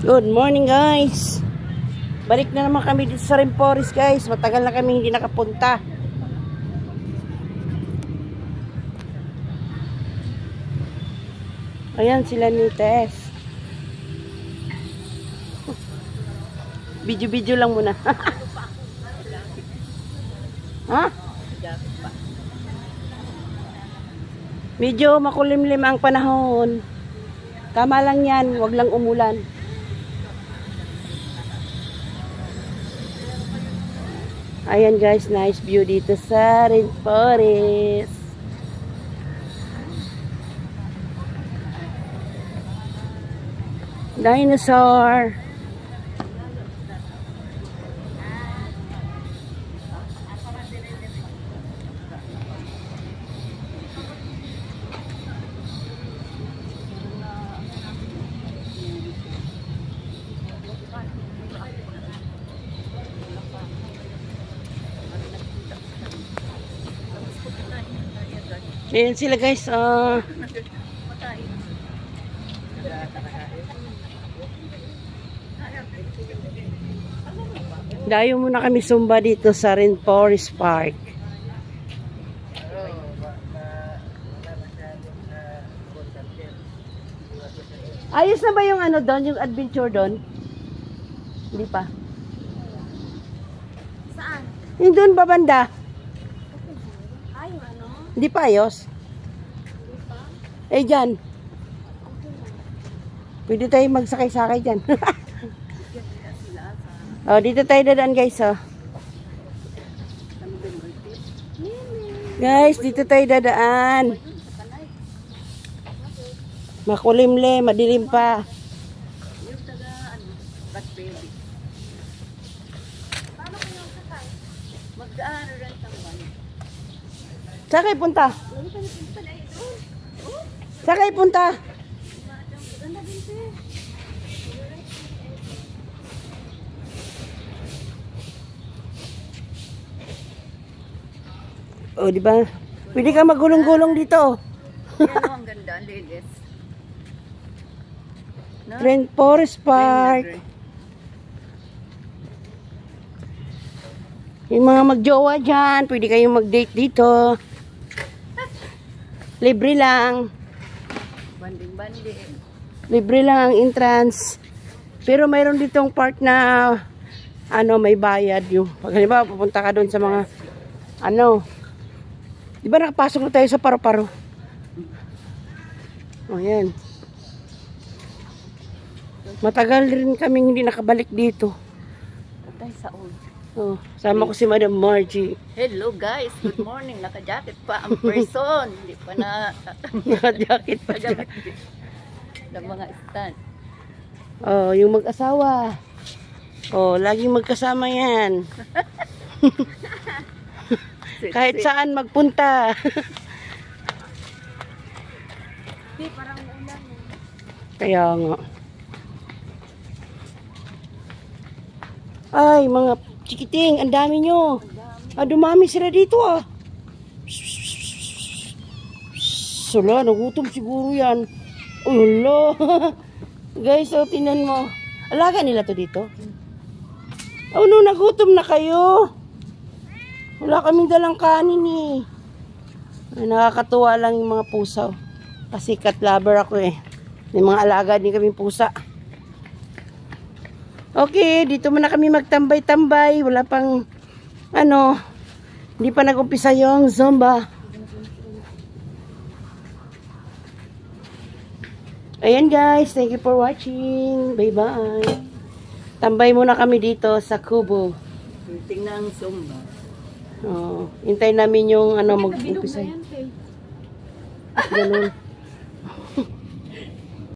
Good morning guys. Balik na naman kami dito sa Remporis guys. Matagal na kami hindi nakapunta. Ayan sila ni Tess. Video-video lang muna. Ha? Medyo makulimlim ang panahon. Tama lang yan, wag lang umulan. Ayan guys, nice view dito sa Remporis. Dinosaur. Ayan sila guys. Dayo muna kami sumba dito sa Remporis Park. Ayos na ba yung ano doon, yung adventure doon? Hindi pa. Saan? Yung doon ba banda? Ay, ano? Hindi pa ayos? Hindi pa? Eh dyan. Pwede tayo magsakay-sakay dyan. Oh, dito tayo dadaan guys, oh. Guys, dito tayo dadaan. Makulimlim, madilim pa. Yung taga, ano, rat baby. Paano kayo sakay? Mag-aaral rin tambay. Saan kayo punta? Ano ka napunta na ito? Oh, Saan kayo punta? ganda din siya. Oh, di ba? Pwede ka magulong-gulong dito. Yan ang ganda, ladies. No? Remporis Park. Yung mga magjowa dyan, pwede kayong mag-date dito. Libre lang. Banding-banding. Libre lang ang entrance. Pero mayroon ditong part na ano, may bayad yung. Pag halimbawa, pupunta ka doon sa mga ano. Di ba nakapasok na tayo sa Paro-Paro? O yan. Matagal rin kaming hindi nakabalik dito. Patay sa ulo. Oh, sama ko si Madam Margie. Hello guys, good morning. Naka-jacket pa ang person. Hindi pa na Naka-jacket pa siya. ng mga stand. Oh, yung mag-asawa. Oh, laging magkasama yan. Kahit saan magpunta. Parang ulan. Kaya nga. Ay, mga chikiting, ang dami nyo. Ah, dumami sila dito ah. Sula, nagutom siguro yan. Uy, hala. Guys, oh, tinan mo. Alaga nila to dito? Oh, no, nagutom na kayo. Wala kaming dalang kanin eh. Ay, nakakatuwa lang yung mga pusa. Kasi cat lover ako eh. May mga alaga din kaming pusa. Okay, dito muna kami magtambay-tambay. Wala pang, ano, hindi pa nag-umpisa yung Zumba. Ayan guys, thank you for watching. Bye-bye. Tambay muna kami dito sa Kubo. Tingnan ang Zumba. Oh, hintay namin yung ano mag-umpisa. Ganun.